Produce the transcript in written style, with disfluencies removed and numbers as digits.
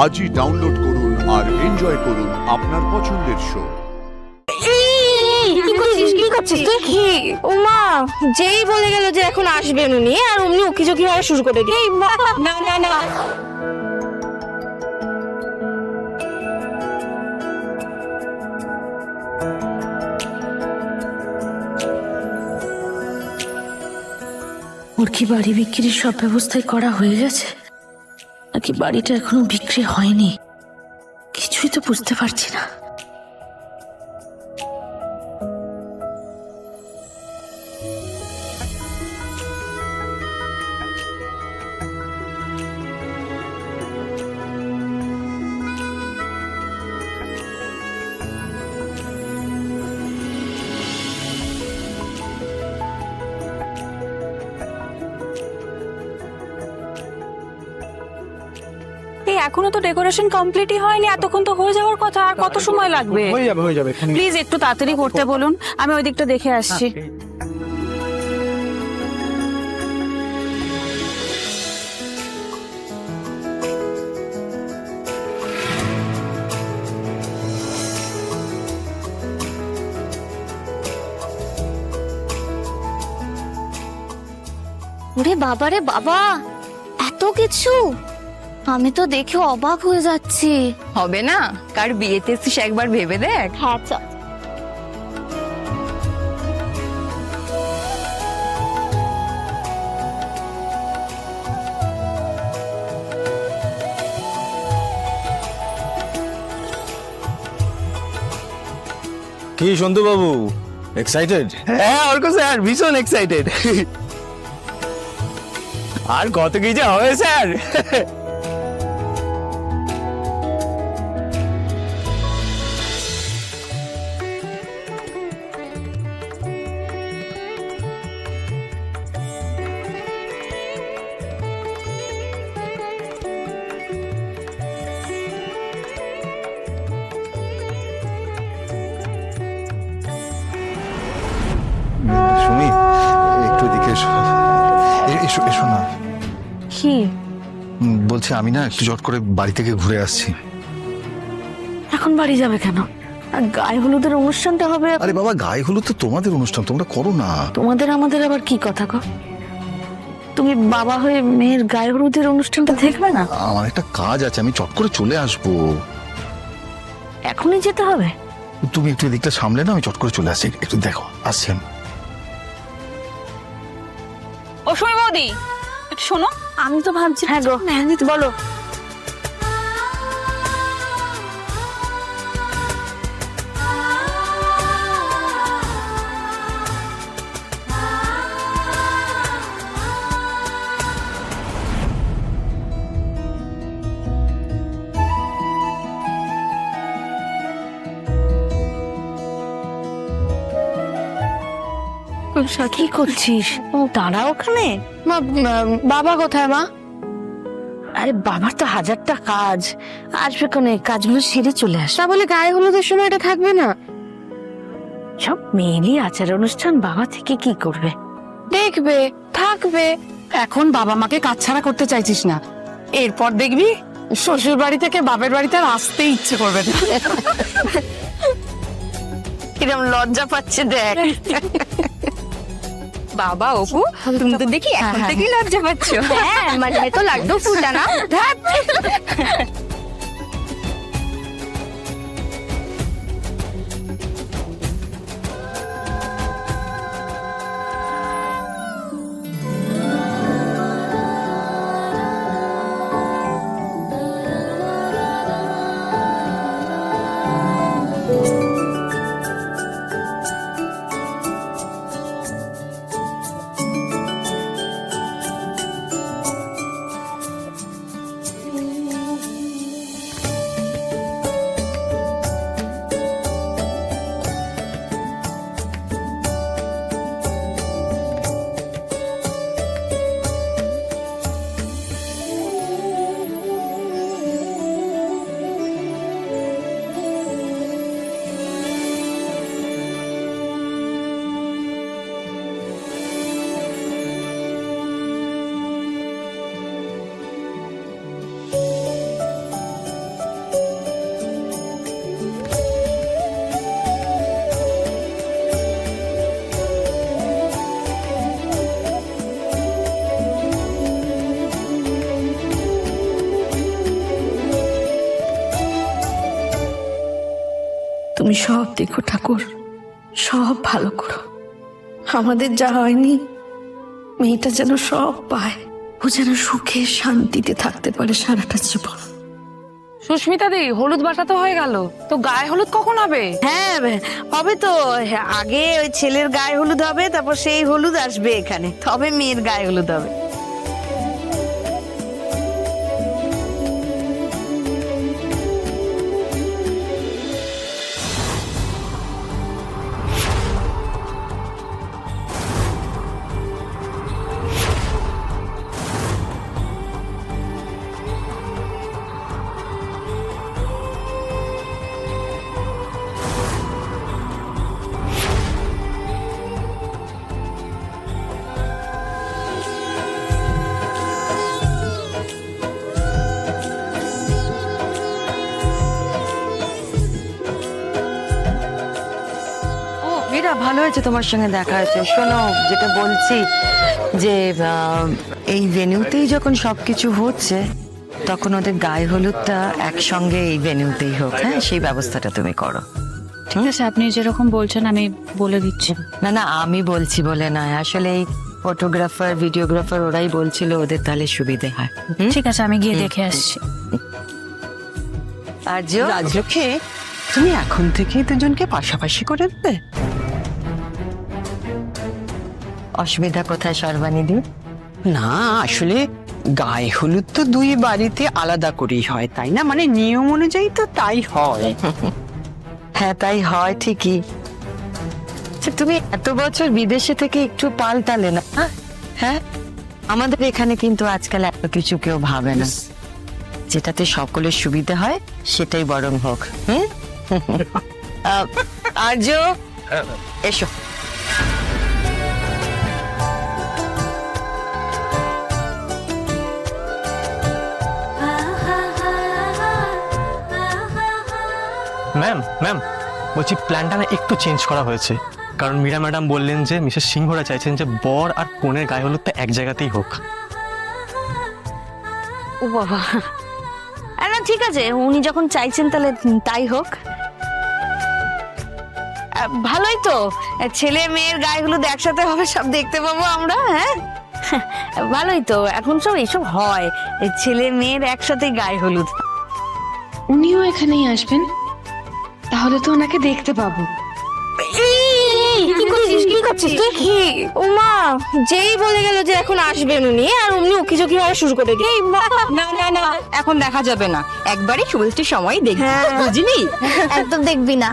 আজই ডাউনলোড করুন আর এনজয় করুন আপনার পছন্দের শো। কি করছিস তুই? কি ওমা, যেই বলে গেল যে এখন আসবেন উনি, আর অমনি উকিঝুঁকি হওয়া শুরু করে দিই। না না না, ওর কি বাড়ি বিক্রির সব ব্যবস্থাই করা হয়ে গেছে, নাকি বাড়িটা এখনো বিক্রি হয়নি? কিছুই তো বুঝতে পারছি না। এখনো তো ডেকোরেশন কমপ্লিটই হয়নি, এতক্ষণ তো হয়ে যাওয়ার কথা। আর কত সময় লাগবে? হয়ে যাবে প্লিজ একটু তাড়াতাড়ি করতে বলুন, আমি ওই দিকটা দেখে আসছি। ওরে বাবা রে বাবা, এত কিছু! আমি তো দেখে অবাক হয়ে যাচ্ছি। হবে না? কার বিয়েতে এসেছিস একবার ভেবে দেখ। হ্যাঁ চল। কি সন্তু বাবু, এক্সাইটেড? হ্যাঁ অর্ক স্যার, ভীষণ এক্সাইটেড। আর কত কি যে হবে স্যার। সুমি, একটু এদিকে এসো। এসো এসো না। কি বলছি আমি না একটু জট করে বাড়ি থেকে ঘুরে আসছি। এখন বাড়ি যাবে কেন? আর গায়ে হলুদের অনুষ্ঠানটা হবে। আরে বাবা, গায়ে হলুদ তো তোমাদের অনুষ্ঠান, তোমরা করো না। তোমাদের আমাদের আবার কি কথা গো? তুমি বাবা হয়ে মেয়ের গায়ে হলুদের অনুষ্ঠানটা দেখবে না? আমার একটা কাজ আছে, আমি চট করে চলে আসবো। এখনই যেতে হবে? তুমি একটু এদিকটা সামলে না, আমি চট করে চলে আসছি। একটু দেখো, আসছি আমি। ও সুমি বৌদি, একটু শোনো। আমি তো ভাবছি। হ্যাঁ গো, বলো। কি করছিস? দাঁড়া ওখানে। বাবা কোথায় মা? আরে বাবার তো হাজারটা কাজ, আসবে কোনে, কাজগুলো সেরে চলে আস। তা বলে গায়ে হলুদের সময় এটা থাকবে না? সব মেয়েলি আচার অনুষ্ঠান, বাবা থেকে কি করবে? দেখবে, থাকবে। এখন বাবা মাকে কাছছাড়া করতে চাইছিস না, এরপর দেখবি শ্বশুর বাড়ি থেকে বাপের বাড়িতে আর আসতে ইচ্ছে করবে না। কিরম লজ্জা পাচ্ছে দেখ। বাবা অপু, তুমি তো দেখি এখন থেকেই লজ্জা পাচ্ছ। হ্যাঁ মানে তো লাগতো ফুটা না। তুমি সব দেখো ঠাকুর, সব ভালো করো। আমাদের যা হয়নি মেয়েটা যেন সব পায়, ও যেন সুখে শান্তিতে থাকতে পারে সারাটা জীবন। সুস্মিতা দি, হলুদ বাটা তো হয়ে গেল, তো গায়ে হলুদ কখন হবে? হ্যাঁ হবে তো। আগে ওই ছেলের গায়ে হলুদ হবে, তারপর সেই হলুদ আসবে এখানে, তবে মেয়ের গায়ে হলুদ হবে। ও মীরা, ভালো হয়েছে তোমার সঙ্গে দেখা হয়েছে। শোনো, যেটা বলছি যে এই ভেন্যুতেই যখন সবকিছু হচ্ছে, তখন ওদের গায়ে হলুদটা একসঙ্গে এই ভেন্যুতেই হোক। হ্যাঁ, সেই ব্যবস্থাটা তুমি করো। ঠিক আছে, আপনি যেরকম বলছেন আমি বলে দিচ্ছি। না না, আমি বলছি বলে নয়, আসলে এই ফটোগ্রাফার ভিডিওগ্রাফার ওরাই বলছিল ওদের তাহলে সুবিধে হয়। ঠিক আছে, আমি গিয়ে দেখে আসছি। আর রাজলক্ষ্মী, তুমি এখন থেকেই দুজনকে পাশাপাশি করে দেবে? অসুবিধা কোথায় সর্বানিধি? না, আসলে গায়ে হলুদ তো দুই বাড়িতে আলাদা করেই হয়, তাই না? মানে নিয়ম অনুযায়ী তো তাই হয়। হ্যাঁ, তাই হয় ঠিকই। আচ্ছা, তুমি এত বছর বিদেশে থেকে একটু পাল্টালে না? হ্যাঁ, আমাদের এখানে কিন্তু আজকাল এত কিছু কেউ ভাবে না। যেটাতে সকলের সুবিধা হয় সেটাই বরং হোক। আর্য, এসো। ম্যাম ম্যাম বলছি, প্ল্যানটা না একটু চেঞ্জ করা হয়েছে, কারণ মীরা ম্যাডাম বললেন যে মিসেস সিংহরা চাইছেন যে বর আর কনের গায়ে হলুদটা এক জায়গাতেই হোক। ও বাবা, না ঠিক আছে, উনি যখন চাইছেন তাহলে তাই হোক। ভালোই তো, ছেলে মেয়ের গায়ে হলুদ একসাথে হবে, সব দেখতে পাবো আমরা। হ্যাঁ, ভালোই তো, এখন সব এইসব হয়, ছেলে মেয়ের একসাথে গায়ে হলুদ। উনিও এখানেই আসবেন, তাহলে তো ওনাকে দেখতে পাবো। কি করছিস, কি করছিস তুই? কি ওমা, যেই বলে গেল যে এখন আসবেন উনি, আর অমনি উকিঝুঁকি হওয়া শুরু করে দিই। না না না, এখন দেখা যাবে না, একবারই শুভদৃষ্টির সময় দেখবি, বুঝলি? একদম দেখবি না।